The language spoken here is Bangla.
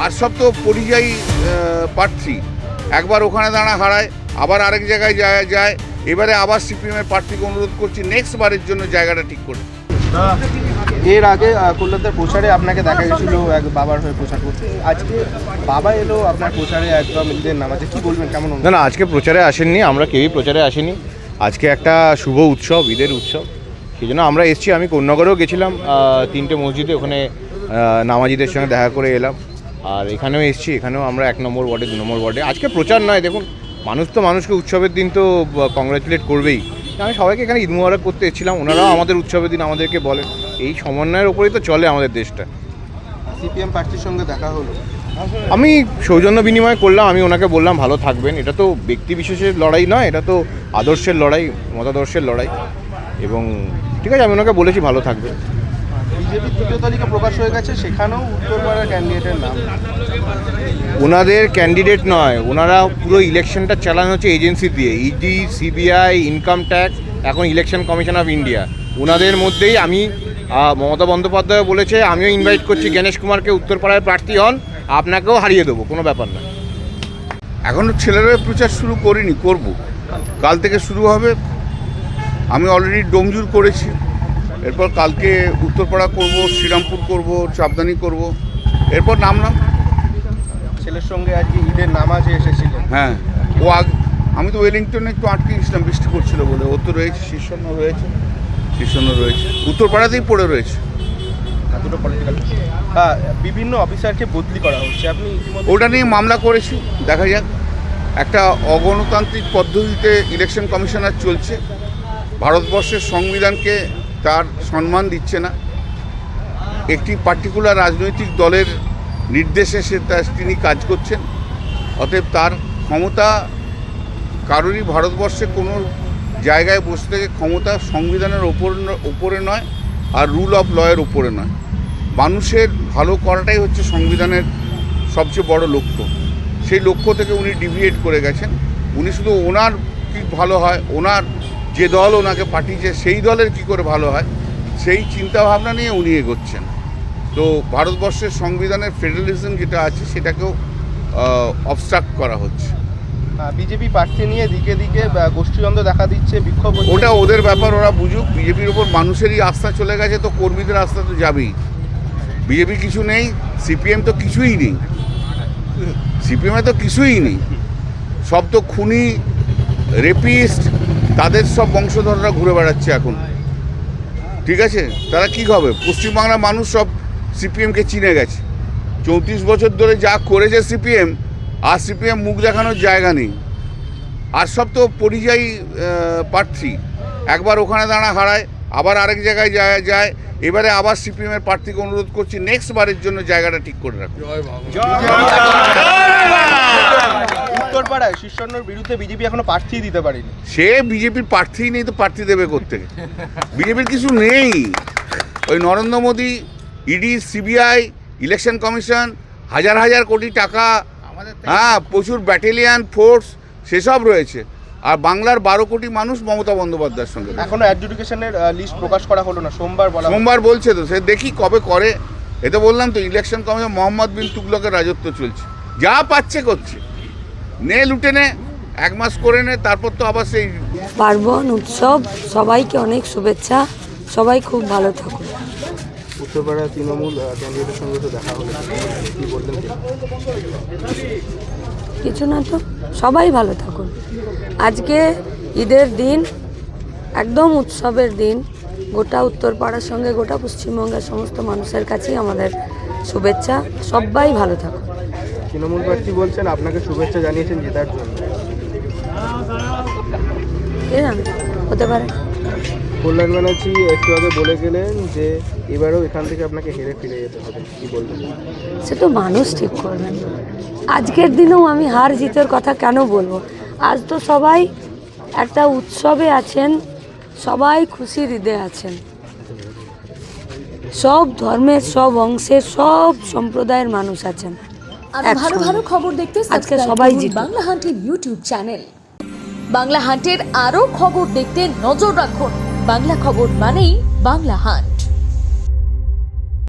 আর সব তো পরিযায়ী প্রার্থী, একবার ওখানে দাঁড়া হারায়, আবার আরেক জায়গায় যায়। এবারে আবার সিপিএমের প্রার্থীকে অনুরোধ করছি নেক্সট বারের জন্য জায়গাটা ঠিক করে। এর আগে কলকাতার প্রচারে আপনাকে দেখা গেছিল এক বাবার হয়ে প্রচার করতে, আজকে বাবা এলো আপনার প্রচারে একদম ঈদের নামাজে, কি বলবেন কেমন? না, আজকে প্রচারে আসেননি, আমরা কেউই প্রচারে আসিনি। আজকে একটা শুভ উৎসব, ঈদের উৎসব, সেই জন্য আমরা এসেছি। আমি কোন্নগরেও গেছিলাম, 3টে মসজিদে, ওখানে নামাজিদের সঙ্গে দেখা করে এলাম। আর এখানেও এসেছি, এখানেও আমরা 1 নম্বর ওয়ার্ডে, 2 নম্বর ওয়ার্ডে। আজকে প্রচার নয়, দেখুন মানুষ তো মানুষকে উৎসবের দিন তো কংগ্রাচুলেট করবেই। আমি সবাইকে এখানে ঈদ মুবারক করতে এসেছিলাম, ওনারাও আমাদের উৎসবের দিন আমাদেরকে বলেন। এই সমন্বয়ের ওপরেই তো চলে আমাদের দেশটা। সিপিএম প্রার্থীর সঙ্গে দেখা হলো, আমি সৌজন্য বিনিময় করলাম, আমি ওনাকে বললাম ভালো থাকবেন। এটা তো ব্যক্তি বিশেষের লড়াই নয়, এটা তো আদর্শের লড়াই, মতাদর্শের লড়াই। এবং ঠিক আছে, আমি ওনাকে বলেছি ভালো থাকবেন। বিজেপির তৃতীয় তালিকা প্রকাশ হয়ে গেছে, সেখানেও উত্তরপাড়ার ক্যান্ডিডেটের নাম। ওনাদের ক্যান্ডিডেট নয়, ওনারা পুরো ইলেকশনটা চালানো হচ্ছে এজেন্সি দিয়ে, ইডি, সিবিআই, ইনকাম ট্যাক্স, এখন ইলেকশন কমিশন অফ ইন্ডিয়া। ওনাদের মধ্যেই আমি মমতা বন্দ্যোপাধ্যায় বলেছে, আমিও ইনভাইট করছি গণেশ কুমারকে, উত্তরপাড়ায় প্রার্থী হন, আপনাকেও হারিয়ে দেবো, কোনো ব্যাপার না। এখনও ছেলেরা প্রচার শুরু করিনি, করব, কাল থেকে শুরু হবে। আমি অলরেডি ডোমজুর করেছি, এরপর কালকে উত্তরপাড়া করব, শ্রীরামপুর করব, চাপদানি করব, এরপর নামলাম। ছেলের সঙ্গে আজকে ঈদের নামাজে এসেছিলেন। হ্যাঁ, আমি তো ওয়েলিংটনে একটু আটকে গেছিলাম বৃষ্টি পড়ছিল বলে। ও তো রয়েছে, শীর্ষণ্য রয়েছে, উত্তরপাড়াতেই পড়ে রয়েছে। দুটো পলিটিক্যাল বিভিন্ন অফিসারকে বদলি করা হচ্ছে, আপনি ওটা নিয়ে মামলা করেছি, দেখা যাক। একটা অগণতান্ত্রিক পদ্ধতিতে ইলেকশন কমিশনার চলছে, ভারতবর্ষের সংবিধানকে তার সম্মান দিচ্ছে না, একটি পার্টিকুলার রাজনৈতিক দলের নির্দেশে তিনি কাজ করছেন। অতএব তার ক্ষমতা কারোরই ভারতবর্ষে কোনো জায়গায় বসে থেকে ক্ষমতা সংবিধানের ওপরে নয়, আর রুল অফ লয়ের ওপরে নয়। মানুষের ভালো করাটাই হচ্ছে সংবিধানের সবচেয়ে বড় লক্ষ্য। সেই লক্ষ্য থেকে উনি ডিভিয়েট করে গেছেন। উনি শুধু ওনার কী ভালো হয়, ওনার যে দল ওনাকে পাঠিয়েছে সেই দলের কি করে ভালো হয়, সেই চিন্তাভাবনা নিয়ে উনি এগোচ্ছেন। তো ভারতবর্ষের সংবিধানের ফেডারেলিজম যেটা আছে সেটাকেও অবস্ট্রাক্ট করা হচ্ছে। বিজেপি প্রার্থী নিয়ে দিকে দিকে গোষ্ঠীদ্বন্দ্ব দেখা দিচ্ছে, বিক্ষোভ। ওটা ওদের ব্যাপার, ওরা বুঝুক। বিজেপির ওপর মানুষেরই আস্থা চলে গেছে, তো কর্মীদের আস্থা তো যাবেই। বিজেপি কিছু নেই, সিপিএম তো কিছুই নেই, সিপিএমে তো কিছুই নেই, সব তো খুনি, রেপিস্ট, তাদের সব বংশধররা ঘুরে বেড়াচ্ছে এখন। ঠিক আছে, তারা কী হবে? পশ্চিমবাংলার মানুষ সব সিপিএমকে চিনে গেছে। 34 বছর ধরে যা করেছে সিপিএম, আর সিপিএম মুখ দেখানোর জায়গা নেই। আর সব তো পরিযায়ী প্রার্থী, একবার ওখানে দাঁড়া হারায়, আবার আরেক জায়গায় যায়। এবারে আবার সিপিএমের প্রার্থীকে অনুরোধ করছি নেক্সট বারের জন্য জায়গাটা ঠিক করে রাখুন। উত্তরপাড়ায় শীর্ষণ্যর বিরুদ্ধে বিজেপি এখনো প্রার্থী দিতে পারেনি। সে বিজেপির প্রার্থীই নেই তো প্রার্থী দেবে কোত্থেকে? বিজেপির কিছু নেই। ওই Narendra Modi, ED, CBI, election commission, হাজার হাজার কোটি টাকা, হ্যাঁ, প্রচুর ব্যাটালিয়ান ফোর্স, সেসব রয়েছে। আর বাংলার 12 কোটি মানুষ মমতা বন্দ্যোপাধ্যায়ের সঙ্গে। এখনো অ্যাডজুডিকেশনের লিস্ট প্রকাশ করা হলো না, সোমবার বলছে তো, সে দেখি কবে করে। এতে বললাম তো, ইলেকশন কমিশন মোহাম্মদ বিন তুগলকের রাজত্ব চলছে, যা পাচ্ছে করছে, নে লুটে নে, 1 মাস করে নে, তারপর তো আবার সেই পার্বণ উৎসব। সবাইকে অনেক শুভেচ্ছা, সবাই খুব ভালো থাকুন। উত্তরপাড়া তৃণমূল ক্যান্ডিডেটের সঙ্গে তো দেখা হলো, কি বললেন? কিছু না তো, সবাই ভালো থাকুন। আজকে ঈদের দিন, একদম উৎসবের দিন। গোটা উত্তরপাড়ার সঙ্গে গোটা পশ্চিমবঙ্গের সমস্ত মানুষের কাছেই আমাদের শুভেচ্ছা, সবাই ভালো থাকুন। তৃণমূল প্রার্থী বলছেন আপনাকে শুভেচ্ছা জানিয়েছেন জেতার জন্য, কে জানে, হতে পারে। কল্যাণ ব্যানার্জি একটু আগে বলে গেলেন যে এবারেও এখান থেকে আপনাকে হেরে ফিরে যেতে হবে, কি বলবেন? সে তো মানুষ ঠিক করবেন। আজকের দিনেও আমি হার জিতের কথা কেন বলবো? আজ তো সবাই একটা উৎসবে আছেন, সবাই খুশির ঈদে আছেন। সব ধর্মের, সব অংশের, সব সম্প্রদায়ের মানুষ আছেন। আরো ভালো ভালো খবর দেখতে আজকে সবাই জিতে। বাংলা হান্টের ইউটিউব চ্যানেল। বাংলা হান্টের আরো খবর দেখতে নজর রাখুন। বাংলা খবর মানেই বাংলা হান্ট।